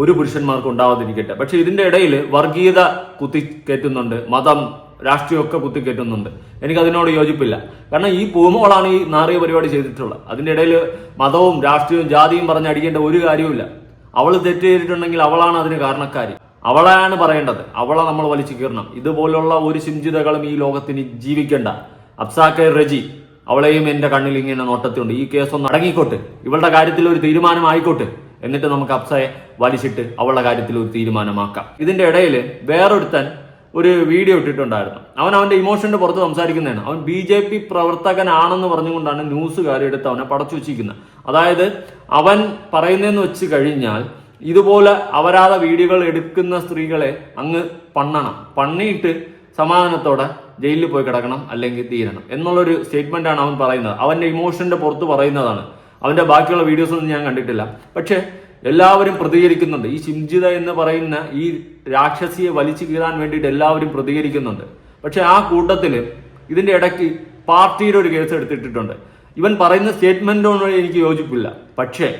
ഒരു പുരുഷന്മാർക്ക് ഉണ്ടാവാതിരിക്കട്ടെ. പക്ഷെ ഇതിന്റെ ഇടയിൽ വർഗീയത കുത്തിക്കയറ്റുന്നുണ്ട്, മതം, രാഷ്ട്രീയമൊക്കെ കുത്തിക്കയറ്റുന്നുണ്ട്. എനിക്കതിനോട് യോജിപ്പില്ല. കാരണം ഈ പൂമോളാണ് ഈ നാറിയ പരിപാടി ചെയ്തിട്ടുള്ളത്. അതിന്റെ ഇടയിൽ മതവും രാഷ്ട്രീയവും ജാതിയും പറഞ്ഞടിക്കേണ്ട ഒരു കാര്യവുമില്ല. അവൾ തെറ്റ് ചെയ്തിട്ടുണ്ടെങ്കിൽ അവളാണ് അതിന് കാരണക്കാരി. അവളെയാണ് പറയേണ്ടത്. അവളെ നമ്മൾ വലിച്ചു കീറണം. ഇതുപോലുള്ള ഒരു ശിംജിതകളും ഈ ലോകത്തിന് ജീവിക്കണ്ട. അബ്സാക്കെ റജി, അവളെയും എൻ്റെ കണ്ണിൽ ഇങ്ങനെ നോട്ടത്തുണ്ട്. ഈ കേസൊന്ന് അടങ്ങിക്കോട്ടെ, ഇവളുടെ കാര്യത്തിൽ ഒരു തീരുമാനം ആയിക്കോട്ടെ, എന്നിട്ട് നമുക്ക് അബ്സയെ വലിച്ചിട്ട് അവളുടെ കാര്യത്തിൽ ഒരു തീരുമാനമാക്കാം. ഇതിന്റെ ഇടയിൽ വേറൊരുത്തൻ ഒരു വീഡിയോ ഇട്ടിട്ടുണ്ടായിരുന്നു. അവന്റെ ഇമോഷന്റെ പുറത്ത് സംസാരിക്കുന്നതാണ്. അവൻ BJP പ്രവർത്തകനാണെന്ന് പറഞ്ഞുകൊണ്ടാണ് ന്യൂസുകാർ എടുത്ത് അവനെ പടച്ചു വെച്ചിരിക്കുന്നത്. അതായത് അവൻ പറയുന്നതെന്ന് വെച്ച് കഴിഞ്ഞാൽ ഇതുപോലെ അപരാധ വീഡിയോകൾ എടുക്കുന്ന സ്ത്രീകളെ അങ്ങ് പണ്ണിയിട്ട് സമാധാനത്തോടെ ജയിലിൽ പോയി കിടക്കണം, അല്ലെങ്കിൽ തീരണം എന്നുള്ളൊരു സ്റ്റേറ്റ്മെന്റാണ് അവൻ പറയുന്നത്. അവന്റെ ഇമോഷന്റെ പുറത്ത് പറയുന്നതാണ്. അവന്റെ ബാക്കിയുള്ള വീഡിയോസ് ഒന്നും ഞാൻ കണ്ടിട്ടില്ല. പക്ഷെ എല്ലാവരും പ്രതികരിക്കുന്നുണ്ട്. ഈ ശിംജിത എന്ന് പറയുന്ന ഈ രാക്ഷസിയെ വലിച്ചു കീറാൻ വേണ്ടിയിട്ട് എല്ലാവരും പ്രതികരിക്കുന്നുണ്ട്. പക്ഷെ ആ കൂട്ടത്തിൽ ഇതിന്റെ ഇടയ്ക്ക് പാർട്ടിയുടെ ഒരു കേസ് എടുത്തിട്ടുണ്ട്. ഇവൻ പറയുന്ന സ്റ്റേറ്റ്മെന്റോട് എനിക്ക് യോജിപ്പില്ല. പക്ഷേ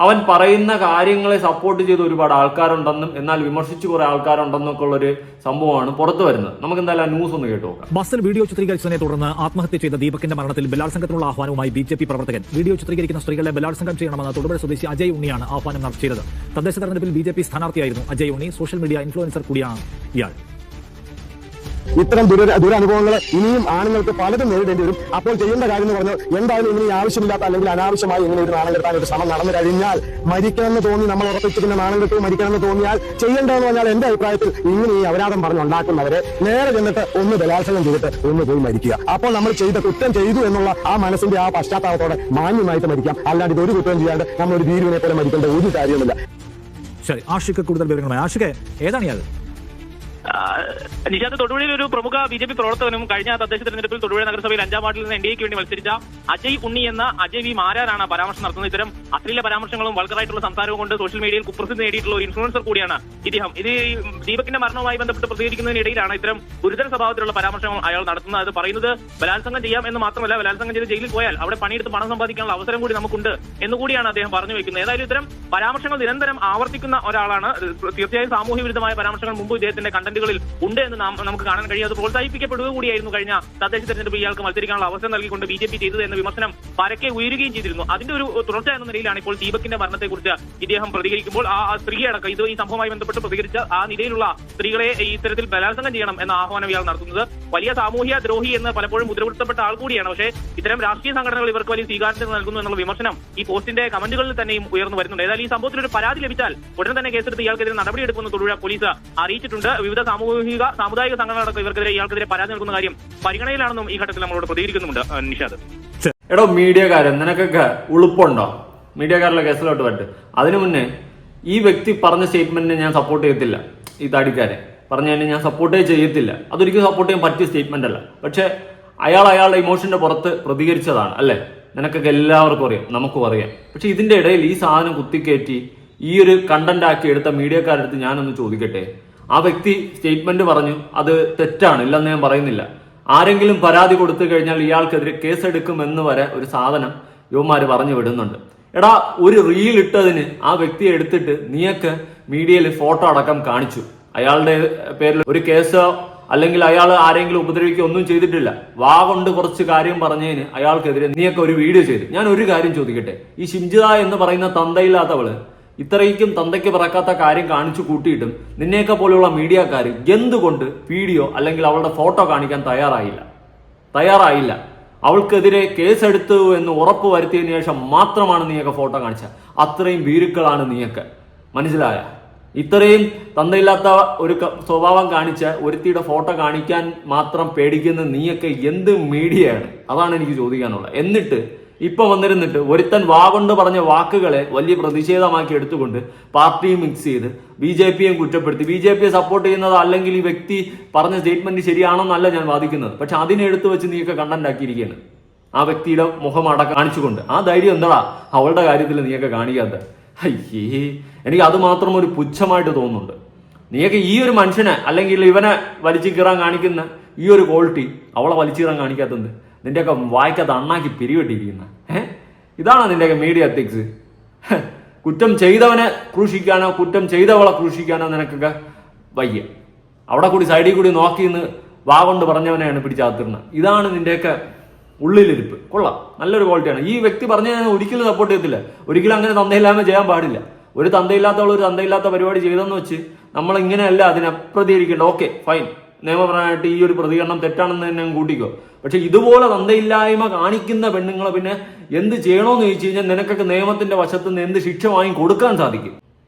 അവൻ പറയുന്ന കാര്യങ്ങളെ സപ്പോർട്ട് ചെയ്ത് ഒരുപാട് ആൾക്കാരുണ്ടെന്നും എന്നാൽ വിമർശിച്ച് കുറെ ആൾക്കാരുണ്ടെന്നൊക്കെ ഉള്ളൊരു സംഭവമാണ് പുറത്തു വരുന്നത്. നമുക്ക് എന്തായാലും ആ ന്യൂസ് ഒന്ന് കേട്ടു നോക്കാം. ബസ്സിൽ വീഡിയോ ചിത്രീകരിച്ചതിനെ തുടർന്ന് ആത്മഹത്യ ചെയ്ത ദീപകിന്റെ മരണത്തിൽ ബലാത്സംഗത്തിനുള്ള ആഹ്വാനവുമായി BJP പ്രവർത്തകൻ. വീഡിയോ ചിത്രീകരിക്കുന്ന സ്ത്രീകളെ ബലാത്സംഗം ചെയ്യണമെന്ന് തൊടുപുഴ സ്വദേശി അജയ് ഉണ്ണിയാണ് ആഹ്വാനം നടത്തിയത്. തദ്ദേശ തെരഞ്ഞെടുപ്പിൽ BJP സ്ഥാനാർത്ഥിയായിരുന്നു അജയ് ഉണ്ണി. സോഷ്യൽ മീഡിയ ഇൻഫ്ലുവൻസർ കൂടിയാണ് ഇയാൾ. ഇത്തരം ദുരനുഭവങ്ങൾ ഇനിയും ആണുങ്ങൾക്ക് പലതും നേരിടേണ്ടി വരും. അപ്പോൾ ചെയ്യേണ്ട കാര്യം എന്ന് പറഞ്ഞാൽ എന്തായാലും ഇങ്ങനെ ആവശ്യമില്ലാത്ത അല്ലെങ്കിൽ അനാവശ്യമായി ഇങ്ങനെ ഒരു നാണം കെട്ടാൻ ഒരു ശ്രമം നടന്നു കഴിഞ്ഞാൽ മരിക്കണമെന്ന് തോന്നി നമ്മൾ ഉറപ്പിച്ചിരിക്കുന്ന നാണം കെട്ടി മരിക്കണമെന്ന് തോന്നിയാൽ ചെയ്യേണ്ടതെന്ന് പറഞ്ഞാൽ എന്റെ അഭിപ്രായത്തിൽ ഇങ്ങനെ ഈ അപരാധം പറഞ്ഞുണ്ടാക്കുന്നവരെ നേരെ ചെന്നിട്ട് ഒന്ന് ബലാത്സംഗം ചെയ്തിട്ട് ഒന്ന് പോയി മരിക്കുക. അപ്പോൾ നമ്മൾ ചെയ്ത കുറ്റം ചെയ്തു എന്നുള്ള ആ മനസ്സിന്റെ ആ പശ്ചാത്താപത്തോടെ മാന്യമായിട്ട് മരിക്കാം. അല്ലാണ്ട് ഇതൊരു കുറ്റം ചെയ്യാണ്ട് നമ്മൾ ഒരു ഭീരുവിനെ പോലെ മരിക്കേണ്ട ഒരു കാര്യമില്ല. ശരി, ആഷിക്ക് കൂടുതൽ വിവരങ്ങളുമായി. ആഷിക്ക്, ഏതാണ് ഇയാൾ? നിഷാദ്, തൊടുപുഴയിൽ ഒരു പ്രമുഖ BJP പ്രവർത്തകനും കഴിഞ്ഞ തദ്ദേശ തെരഞ്ഞെടുപ്പിൽ തൊടുപുഴ നഗരസഭയിൽ 5ാം വാർഡിൽ നിന്ന് NDAക്ക് വേണ്ടി മത്സരിച്ച അജയ് ഉണ്ണി എന്ന അജയ് വി മാരാരാണ് പരാമർശം നടത്തുന്നത്. ഇത്തരം അശ്ലീല പരാമർശങ്ങളും വൾഗറായിട്ടുള്ള സംസാരവും കൊണ്ട് സോഷ്യൽ മീഡിയയിൽ കുപ്രസിദ്ധി നേടിയിട്ടുള്ള ഒരു ഇൻഫ്ലുവൻസർ കൂടിയാണ് ഇദ്ദേഹം. ഇത് ദീപകിന്റെ മരണവുമായി ബന്ധപ്പെട്ട് പ്രതികരിക്കുന്നതിനിടയിലാണ് ഇത്തരം ഗുരുതര സ്വഭാവത്തിലുള്ള പരാമർശങ്ങൾ അയാൾ നടത്തുന്നത്. അത് പറയുന്നത് ബലാത്സംഗം ചെയ്യാം എന്ന് മാത്രമല്ല, ബലാത്സംഗം ചെയ്ത് ജയിലിൽ പോയാൽ അവിടെ പണിയെടുത്ത് പണം സമ്പാദിക്കാനുള്ള അവസരം കൂടി നമുക്കുണ്ട് എന്നുകൂടിയാണ് അദ്ദേഹം പറഞ്ഞു വെക്കുന്നത്. ഏതായാലും ഇത്തരം പരാമർശങ്ങൾ നിരന്തരം ആവർത്തിക്കുന്ന ഒരാളാണ്. തീർച്ചയായും സാമൂഹ്യ വിരുദ്ധമായ പരാമർശങ്ങൾ മുമ്പ് ഇദ്ദേഹത്തിന്റെ കണ്ടന്റുകളിൽ ഉണ്ട് എന്ന് നമുക്ക് കാണാൻ കഴിയും. അത് പ്രോത്സാഹിപ്പിക്കപ്പെടുക കൂടിയായിരുന്നു കഴിഞ്ഞ തദ്ദേശ തെരഞ്ഞെടുപ്പ് ഇയാൾക്ക് മത്സരിക്കാനുള്ള അവസരം നൽകിക്കൊണ്ട് BJP ചെയ്തത് എന്ന വിമർശനം പരക്കെ ഉയരുകയും ചെയ്തിരുന്നു. അതിന്റെ ഒരു തുടർച്ച എന്ന നിലയിലാണ് ഇപ്പോൾ ദീപകിന്റെ മരണത്തെക്കുറിച്ച് ഇദ്ദേഹം പ്രതികരിക്കുമ്പോൾ ആ സ്ത്രീയെ അടക്കം ഇത് ഈ സംഭവവുമായി ബന്ധപ്പെട്ട് പ്രതികരിച്ച ആ നിലയിലുള്ള സ്ത്രീകളെ ഇത്തരത്തിൽ ബലാത്സംഗം ചെയ്യണം എന്ന ആഹ്വാനം ഇയാൾ നടത്തുന്നത്. വലിയ സാമൂഹ്യ ദ്രോഹി എന്ന് പലപ്പോഴും മുദ്രകുത്തപ്പെട്ട ആൾ കൂടിയാണ്. പക്ഷേ ഇത്തരം രാഷ്ട്രീയ സംഘടനകൾ ഇവർക്ക് വലിയ സ്വീകാര്യത നൽകുന്നു എന്നുള്ള വിമർശനം ഈ പോസ്റ്റിന്റെ കമന്റുകളിൽ തന്നെയും ഉയർന്നു വരുന്നുണ്ട്. ഏതായാലും ഈ സംഭവത്തിൽ ഒരു പരാതി ലഭിച്ചാൽ ഉടൻ തന്നെ കേസെടുത്ത് ഇയാൾക്കെതിരെ നടപടിയെടുക്കുമെന്ന് തൊടുപുഴ പോലീസ് അറിയിച്ചിട്ടുണ്ട്. വിവിധ സാമുദായിക സംഘടനകളൊക്കെ ഇയാൾക്കെതിരെ പരാതി നൽകുന്ന കാര്യം പരിഗണനയിലാണെന്നും ഈ ഘട്ടത്തിൽ നമ്മളോട് പ്രതികരിക്കുന്നുണ്ട്. നിഷാദ്, എടോ മീഡിയക്കാരൻ, നിനക്കൊക്കെ ഉളുപ്പുണ്ടോ? മീഡിയക്കാരുടെ കേസിലോട്ട് വരട്ടെ. അതിനു മുന്നേ ഈ വ്യക്തി പറഞ്ഞ സ്റ്റേറ്റ്മെന്റിനെ ഞാൻ സപ്പോർട്ട് ചെയ്യത്തില്ല. ഈ താടിക്കാരെ പറഞ്ഞതിനെ ഞാൻ സപ്പോർട്ടേ ചെയ്യത്തില്ല. അതൊരിക്കലും സപ്പോർട്ട് ചെയ്യാൻ പറ്റിയ സ്റ്റേറ്റ്മെന്റ് അല്ല. പക്ഷെ അയാളുടെ ഇമോഷന്റെ പുറത്ത് പ്രതികരിച്ചതാണ്, അല്ലേ? നിനക്കൊക്കെ എല്ലാവർക്കും അറിയാം, നമുക്കും അറിയാം. പക്ഷെ ഇതിന്റെ ഇടയിൽ ഈ സാധനം കുത്തിക്കയറ്റി ഈ ഒരു കണ്ടന്റ് ആക്കി എടുത്ത മീഡിയക്കാരെടുത്ത് ഞാനൊന്ന് ചോദിക്കട്ടെ. ആ വ്യക്തി സ്റ്റേറ്റ്മെന്റ് പറഞ്ഞു, അത് തെറ്റാണ്, ഇല്ലെന്ന് ഞാൻ പറയുന്നില്ല. ആരെങ്കിലും പരാതി കൊടുത്തു കഴിഞ്ഞാൽ ഇയാൾക്കെതിരെ കേസെടുക്കുമെന്ന് വരെ ഒരു സാധനം യുവമാര് പറഞ്ഞു വിടുന്നുണ്ട്. എടാ, ഒരു റീൽ ഇട്ടതിന് ആ വ്യക്തിയെ എടുത്തിട്ട് നീയൊക്കെ മീഡിയയിൽ ഫോട്ടോ അടക്കം കാണിച്ചു. അയാളുടെ പേരിൽ ഒരു കേസോ അല്ലെങ്കിൽ അയാൾ ആരെങ്കിലും ഉപദ്രവിക്കുകയോ ഒന്നും ചെയ്തിട്ടില്ല. വാ കൊണ്ട് കുറച്ച് കാര്യം പറഞ്ഞതിന് അയാൾക്കെതിരെ നീയൊക്കെ ഒരു വീഡിയോ ചെയ്തു. ഞാൻ ഒരു കാര്യം ചോദിക്കട്ടെ, ഈ ഷിംജിത എന്ന് പറയുന്ന തന്തയില്ലാത്തവള് ഇത്രയ്ക്കും തന്തയ്ക്ക് പറക്കാത്ത കാര്യം കാണിച്ചു കൂട്ടിയിട്ടും നിന്നെയൊക്കെ പോലെയുള്ള മീഡിയക്കാർ എന്തുകൊണ്ട് വീഡിയോ അല്ലെങ്കിൽ അവളുടെ ഫോട്ടോ കാണിക്കാൻ തയ്യാറായില്ല? അവൾക്കെതിരെ കേസെടുത്തു എന്ന് ഉറപ്പ് വരുത്തിയതിനു ശേഷം മാത്രമാണ് നീയൊക്കെ ഫോട്ടോ കാണിച്ച. അത്രയും ഭീരുക്കളാണ് നീയൊക്കെ, മനസ്സിലായ? ഇത്രയും തന്തയില്ലാത്ത ഒരു സ്വഭാവം കാണിച്ച ഒരുത്തിയുടെ ഫോട്ടോ കാണിക്കാൻ മാത്രം പേടിക്കുന്ന നീയൊക്കെ എന്ത് മീഡിയയാണ്? അതാണ് എനിക്ക് ചോദിക്കാനുള്ളത്. എന്നിട്ട് ഇപ്പൊ വന്നിരുന്നിട്ട് ഒരുത്തൻ വാ കൊണ്ട് പറഞ്ഞ വാക്കുകളെ വലിയ പ്രതിഷേധമാക്കി എടുത്തുകൊണ്ട് പാർട്ടിയും മിക്സ് ചെയ്ത് BJPയും കുറ്റപ്പെടുത്തി. BJPയെ സപ്പോർട്ട് ചെയ്യുന്നത് അല്ലെങ്കിൽ ഈ വ്യക്തി പറഞ്ഞ സ്റ്റേറ്റ്മെന്റ് ശരിയാണെന്നല്ല ഞാൻ വാദിക്കുന്നത്. പക്ഷെ അതിനെ എടുത്തു വെച്ച് നീയൊക്കെ കണ്ടന്റ് ആക്കിയിരിക്കുകയാണ്, ആ വ്യക്തിയുടെ മുഖം അടക്കം കാണിച്ചുകൊണ്ട്. ആ ധൈര്യം എന്താടാ അവളുടെ കാര്യത്തിൽ നീയൊക്കെ കാണിക്കാത്ത? അയ്യേ, എനിക്ക് അത് മാത്രം ഒരു പുച്ഛമായിട്ട് തോന്നുന്നുണ്ട്. നീയൊക്കെ ഈ ഒരു മനുഷ്യനെ അല്ലെങ്കിൽ ഇവനെ വലിച്ചു കീറാൻ കാണിക്കുന്ന ഈ ഒരു ക്വാളിറ്റി അവളെ വലിച്ചു കീറാൻ കാണിക്കാത്തത് നിന്റെയൊക്കെ വായിക്കാത്ത അണ്ണാക്കി പിരിവെട്ടിയിരിക്കുന്ന ഇതാണ് നിന്റെയൊക്കെ മീഡിയ എത്തിക്സ്. കുറ്റം ചെയ്തവനെ ക്രൂശിക്കാനോ കുറ്റം ചെയ്തവളെ ക്രൂശിക്കാനോ നിനക്കൊക്കെ വയ്യ. അവിടെ കൂടി സൈഡിൽ കൂടി നോക്കി നിന്ന് വാ കൊണ്ട് പറഞ്ഞവനെയാണ് പിടിച്ചാത്തിരുന്നത്. ഇതാണ് നിന്റെയൊക്കെ ഉള്ളിലിരിപ്പ്. കൊള്ളാം, നല്ലൊരു ക്വാളിറ്റിയാണ്. ഈ വ്യക്തി പറഞ്ഞ ഞാൻ ഒരിക്കലും സപ്പോർട്ട് ചെയ്യത്തില്ല. ഒരിക്കലും അങ്ങനെ തന്തയില്ലായ്മ ചെയ്യാൻ പാടില്ല. ഒരു തന്തയില്ലാത്തവൾ ഒരു തന്തയില്ലാത്ത പരിപാടി ചെയ്തെന്ന് വെച്ച് നമ്മൾ ഇങ്ങനെയല്ല അതിനെ പ്രതികരിക്കേണ്ട. ഓക്കെ, ഫൈൻ, നിയമപരമായിട്ട് ഈ ഒരു പ്രതികരണം തെറ്റാണെന്ന് തന്നെ കൂട്ടിക്കോ. പക്ഷെ ഇതുപോലെ തന്തയില്ലായ്മ കാണിക്കുന്ന പെണ്ണുങ്ങളെ പിന്നെ എന്ത് ചെയ്യണമെന്ന് ചോദിച്ചു കഴിഞ്ഞാൽ നിനക്കൊക്കെ നിയമത്തിന്റെ വശത്ത് നിന്ന് എന്ത് ശിക്ഷ വാങ്ങി കൊടുക്കാൻ സാധിക്കും?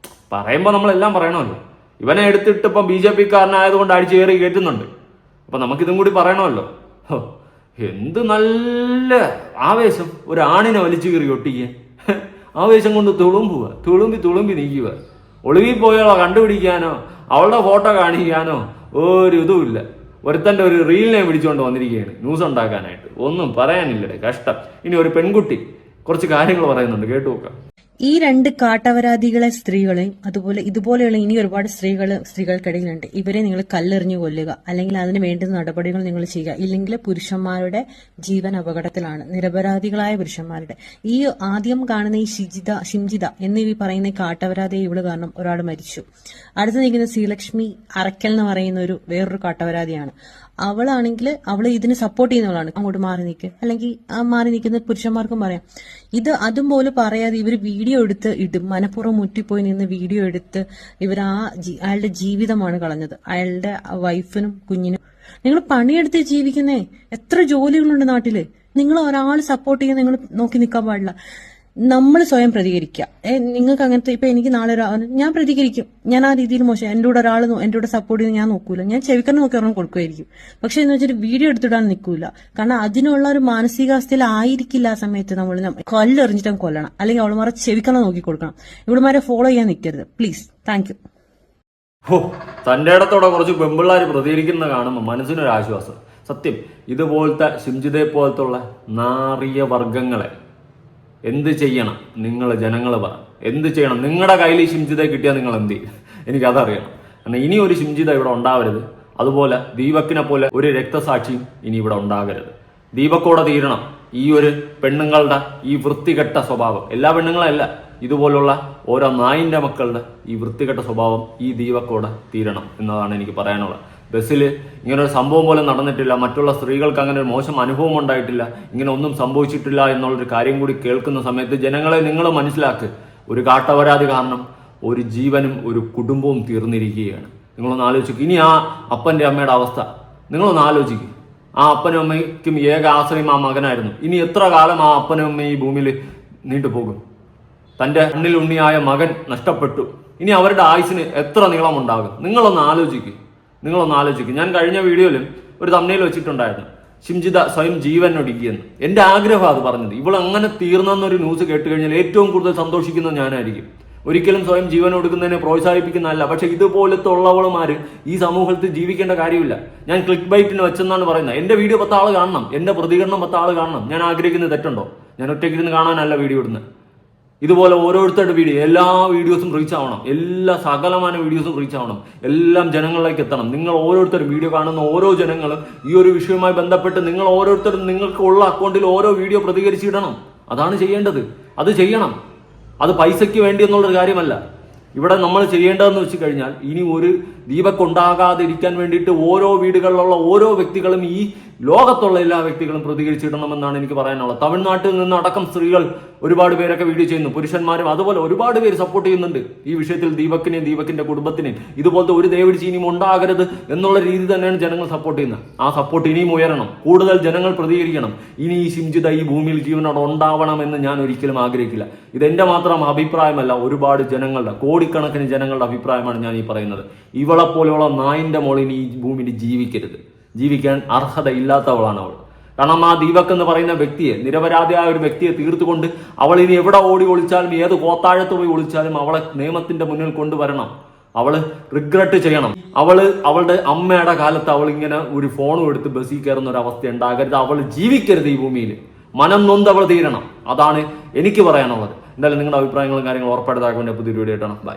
പറയുമ്പോൾ നമ്മളെല്ലാം പറയണമല്ലോ. ഇവനെ എടുത്തിട്ട് ഇപ്പം BJPക്കാരനായതുകൊണ്ട് അടിച്ചു കയറി കയറ്റുന്നുണ്ട്. അപ്പൊ നമുക്കിതും കൂടി പറയണമല്ലോ. എന്ത് നല്ല ആവേശം ഒരു ആണിനെ വലിച്ചു കയറി ഒട്ടിക്കുക. ആവേശം കൊണ്ട് തുളുമ്പി നീക്കുക. ഒളിവിൽ പോയാളോ കണ്ടുപിടിക്കാനോ അവളുടെ ഫോട്ടോ കാണിക്കാനോ ഒരു ഇതുമില്ല. ഒരുത്തന്റെ ഒരു റീലിനെ പിടിച്ചുകൊണ്ട് വന്നിരിക്കുകയാണ് ന്യൂസ് ഉണ്ടാക്കാനായിട്ട്. ഒന്നും പറയാനില്ലടേ, കഷ്ടം. ഇനി ഒരു പെൺകുട്ടി കുറച്ച് കാര്യങ്ങൾ പറയുന്നുണ്ട്, കേട്ടു നോക്കാം. ഈ രണ്ട് കാട്ടവരാധികളെ സ്ത്രീകളെയും അതുപോലെ ഇതുപോലെയുള്ള ഇനി ഒരുപാട് സ്ത്രീകൾക്കിടയിലുണ്ട്. ഇവരെ നിങ്ങൾ കല്ലെറിഞ്ഞു കൊല്ലുക, അല്ലെങ്കിൽ അതിന് വേണ്ടുന്ന നടപടികൾ നിങ്ങൾ ചെയ്യുക. ഇല്ലെങ്കിൽ പുരുഷന്മാരുടെ ജീവൻ അപകടത്തിലാണ്, നിരപരാധികളായ പുരുഷന്മാരുടെ. ഈ ആദ്യം കാണുന്ന ഈ ഷിംജിത എന്നിവ പറയുന്ന ഈ കാട്ടവരാധിയെ ഇവള് കാരണം ഒരാൾ മരിച്ചു. അടുത്ത് നിൽക്കുന്ന ശ്രീലക്ഷ്മി അറക്കൽ എന്ന് പറയുന്ന വേറൊരു കാട്ടവരാധിയാണ്. അവളാണെങ്കിൽ അവള് ഇതിന് സപ്പോർട്ട് ചെയ്യുന്നവളാണ്. അങ്ങോട്ട് മാറി നിൽക്കുക, അല്ലെങ്കിൽ ആ മാറി നിൽക്കുന്ന പുരുഷന്മാർക്കും പറയാം. ഇത് അതും പോലെ പറയാതെ ഇവർ വീഡിയോ എടുത്ത് ഇടും. മനഃപൂർവ്വം മുറ്റിപ്പോയി നിന്ന് വീഡിയോ എടുത്ത് ഇവർ അയാളുടെ ജീവിതമാണ് കളഞ്ഞത്, അയാളുടെ വൈഫിനും കുഞ്ഞിനും. നിങ്ങൾ പണിയെടുത്ത് ജീവിക്കുന്നേ, എത്ര ജോലികളുണ്ട് നാട്ടില്. നിങ്ങൾ ഒരാൾ സപ്പോർട്ട് ചെയ്യാൻ നിങ്ങൾ നോക്കി നിൽക്കാൻ പാടില്ല. നമ്മൾ സ്വയം പ്രതികരിക്കുക. നിങ്ങൾക്ക് അങ്ങനത്തെ ഇപ്പൊ എനിക്ക് നാളെ ഞാൻ പ്രതികരിക്കും. ഞാൻ ആ രീതിയിൽ മോശം എന്റെ കൂടെ ഒരാൾ എന്റെ കൂടെ സപ്പോർട്ട് ചെയ്യുന്ന ഞാൻ നോക്കൂല. ഞാൻ ചെവിക്കറിന് നോക്കി ഒരെണ്ണം കൊടുക്കുമായിരിക്കും. പക്ഷെ എന്ന് വെച്ചിട്ട് വീഡിയോ എടുത്തിടാൻ നിൽക്കൂല. കാരണം അതിനുള്ള ഒരു മാനസികാവസ്ഥയിൽ ആയിരിക്കില്ല ആ സമയത്ത് നമ്മൾ കല്ലെറിഞ്ഞിട്ട് കൊല്ലണം, അല്ലെങ്കിൽ അവളുമാരെ ചെവിക്കറിന് നോക്കി കൊടുക്കണം. ഇവളുമാരെ ഫോളോ ചെയ്യാൻ നിൽക്കരുത് പ്ലീസ്. Thank you. തന്റെ ഇടത്തോടെ കുറച്ച് പെമ്പിള്ളാര് പ്രതികരിക്കുന്ന കാണുമ്പോൾ മനസ്സിനൊരു ആശ്വാസം. സത്യം, ഇതുപോലത്തെ ഷിംജിതയെ പോലത്തുള്ള നാറിയ വർഗങ്ങളെ എന്ത് ചെയ്യണം നിങ്ങൾ ജനങ്ങൾ പറ. എന്ത് ചെയ്യണം? നിങ്ങളുടെ കയ്യിൽ ഈ ഷിംജിതയെ കിട്ടിയാൽ നിങ്ങൾ എന്ത് ചെയ്യും? എനിക്കതറിയണം. കാരണം ഇനി ഒരു ഷിംജിത ഇവിടെ ഉണ്ടാവരുത്. അതുപോലെ ദീപക്കിനെ പോലെ ഒരു രക്തസാക്ഷിയും ഇനി ഇവിടെ ഉണ്ടാകരുത്. ദീപക്കോടെ തീരണം ഈ ഒരു പെണ്ണുങ്ങളുടെ ഈ വൃത്തികെട്ട സ്വഭാവം. എല്ലാ പെണ്ണുങ്ങളല്ല, ഇതുപോലുള്ള ഓരോ നായിന്റെ മക്കളുടെ ഈ വൃത്തികെട്ട സ്വഭാവം ഈ ദീപക്കോടെ തീരണം എന്നതാണ് എനിക്ക് പറയാനുള്ളത്. ബസ്സിൽ ഇങ്ങനെ ഒരു സംഭവം പോലും നടന്നിട്ടില്ല, മറ്റുള്ള സ്ത്രീകൾക്ക് അങ്ങനെ ഒരു മോശം അനുഭവം ഉണ്ടായിട്ടില്ല, ഇങ്ങനെ ഒന്നും സംഭവിച്ചിട്ടില്ല എന്നുള്ളൊരു കാര്യം കൂടി കേൾക്കുന്ന സമയത്ത് ജനങ്ങളെ നിങ്ങൾ മനസ്സിലാക്ക്. ഒരു കാട്ടവരാതി കാരണം ഒരു ജീവനും ഒരു കുടുംബവും തീർന്നിരിക്കുകയാണ്. നിങ്ങളൊന്ന് ആലോചിക്കും. ഇനി ആ അപ്പൻ്റെ അമ്മയുടെ അവസ്ഥ നിങ്ങളൊന്ന് ആലോചിക്കും. ആ അപ്പനും അമ്മയ്ക്കും ഏക ആശ്രയം ആ മകനായിരുന്നു. ഇനി എത്ര കാലം ആ അപ്പനും അമ്മയും ഈ ഭൂമിയിൽ നീണ്ടുപോകും? തൻ്റെ കണ്ണിൽ ഉണ്ണിയായ മകൻ നഷ്ടപ്പെട്ടു. ഇനി അവരുടെ ആയുസിന് എത്ര നീളമുണ്ടാകും? നിങ്ങളൊന്ന് ആലോചിക്കും. ഞാൻ കഴിഞ്ഞ വീഡിയോയിലും ഒരു തമ്മിൽ വെച്ചിട്ടുണ്ടായിരുന്നു, ഷിംജിത സ്വയം ജീവൻ ഒടുക്കിയെന്ന്. എൻ്റെ ആഗ്രഹം അത് പറഞ്ഞത്. ഇവൾ അങ്ങനെ തീർന്നെന്നൊരു ന്യൂസ് കേട്ട് കഴിഞ്ഞാൽ ഏറ്റവും കൂടുതൽ സന്തോഷിക്കുന്നത് ഞാനായിരിക്കും. ഒരിക്കലും സ്വയം ജീവൻ കൊടുക്കുന്നതിനെ പ്രോത്സാഹിപ്പിക്കുന്നതല്ല. പക്ഷെ ഇതുപോലത്തെ ഉള്ളവളുമാര് ഈ സമൂഹത്തിൽ ജീവിക്കേണ്ട കാര്യമില്ല. ഞാൻ ക്ലിക്ക് ബൈറ്റിന് വെച്ചെന്നാണ് പറയുന്നത്. എൻ്റെ വീഡിയോ 10 ആൾ കാണണം, എൻ്റെ പ്രതികരണം 10 ആൾ കാണണം. ഞാൻ ആഗ്രഹിക്കുന്നത് തെറ്റുണ്ടോ? ഞാൻ ഒറ്റയ്ക്കിരുന്ന് കാണാനല്ല വീഡിയോ ഇടുന്നത്. ഇതുപോലെ ഓരോരുത്തരുടെ വീഡിയോ, എല്ലാ വീഡിയോസും റീച്ച് ആവണം, എല്ലാ സകലമായ വീഡിയോസും റീച്ച് ആവണം, എല്ലാം ജനങ്ങളിലേക്ക് എത്തണം. നിങ്ങൾ ഓരോരുത്തരും വീഡിയോ കാണുന്ന ഓരോ ജനങ്ങളും ഈ ഒരു വിഷയവുമായി ബന്ധപ്പെട്ട് നിങ്ങൾ ഓരോരുത്തരും നിങ്ങൾക്ക് ഉള്ള അക്കൗണ്ടിൽ ഓരോ വീഡിയോ പ്രതികരിച്ചിടണം. അതാണ് ചെയ്യേണ്ടത്. അത് ചെയ്യണം. അത് പൈസയ്ക്ക് വേണ്ടി എന്നുള്ളൊരു കാര്യമല്ല. ഇവിടെ നമ്മൾ ചെയ്യേണ്ടതെന്ന് വെച്ച് കഴിഞ്ഞാൽ ഇനി ഒരു ദീപക് ഉണ്ടാകാതിരിക്കാൻ വേണ്ടിയിട്ട് ഓരോ വീടുകളിലുള്ള ഓരോ വ്യക്തികളും, ഈ ലോകത്തുള്ള എല്ലാ വ്യക്തികളും പ്രതികരിച്ചിടണമെന്നാണ് എനിക്ക് പറയാനുള്ളത്. തമിഴ്നാട്ടിൽ നിന്ന് അടക്കം സ്ത്രീകൾ ഒരുപാട് പേരൊക്കെ വീഡിയോ ചെയ്യുന്നു, പുരുഷന്മാരും അതുപോലെ ഒരുപാട് പേര് സപ്പോർട്ട് ചെയ്യുന്നുണ്ട് ഈ വിഷയത്തിൽ. ദീപക്കിനെയും ദീപകിന്റെ കുടുംബത്തിനെയും ഇതുപോലത്തെ ഒരു ദേവിടിച്ച് ഇനിയും ഉണ്ടാകരുത് എന്നുള്ള രീതി തന്നെയാണ് ജനങ്ങൾ സപ്പോർട്ട് ചെയ്യുന്നത്. ആ സപ്പോർട്ട് ഇനിയും ഉയരണം, കൂടുതൽ ജനങ്ങൾ പ്രതികരിക്കണം. ഇനി ഈ ഷിംജിത ഈ ഭൂമിയിൽ ജീവനോടെ ഉണ്ടാവണമെന്ന് ഞാൻ ഒരിക്കലും ആഗ്രഹിക്കില്ല. ഇതെന്റെ മാത്രം അഭിപ്രായമല്ല, ഒരുപാട് ജനങ്ങളുടെ, കോടിക്കണക്കിന് ജനങ്ങളുടെ അഭിപ്രായമാണ് ഞാൻ ഈ പറയുന്നത്. ഇവളെ പോലെയുള്ള നായിന്റെ മോളിൽ ഈ ഭൂമിയിൽ ജീവിക്കരുത്. ജീവിക്കാൻ അർഹതയില്ലാത്തവളാണ് അവൾ. കാരണം ആ ദീപക് എന്ന് പറയുന്ന വ്യക്തിയെ, നിരപരാധിയായ ഒരു വ്യക്തിയെ തീർത്തുകൊണ്ട് അവൾ ഇനി എവിടെ ഓടി ഒളിച്ചാലും, ഏത് കോത്താഴത്ത് പോയി ഒളിച്ചാലും അവളെ നിയമത്തിന്റെ മുന്നിൽ കൊണ്ടുവരണം. അവള് റിഗ്രറ്റ് ചെയ്യണം. അവളുടെ അമ്മയുടെ കാലത്ത് അവൾ ഇങ്ങനെ ഒരു ഫോണും എടുത്ത് ബസ്സിൽ കയറുന്ന ഒരു അവസ്ഥ ഉണ്ടാകരുത്. അവൾ ജീവിക്കരുത് ഈ ഭൂമിയിൽ. മനം നൊന്ത് അവൾ തീരണം. അതാണ് എനിക്ക് പറയാനുള്ളത്. എന്തായാലും നിങ്ങളുടെ അഭിപ്രായങ്ങളും കാര്യങ്ങളും ഉറപ്പായിട്ട് പുതിയൊരു വീഡിയോ ആയിട്ടാണ്. ബൈ.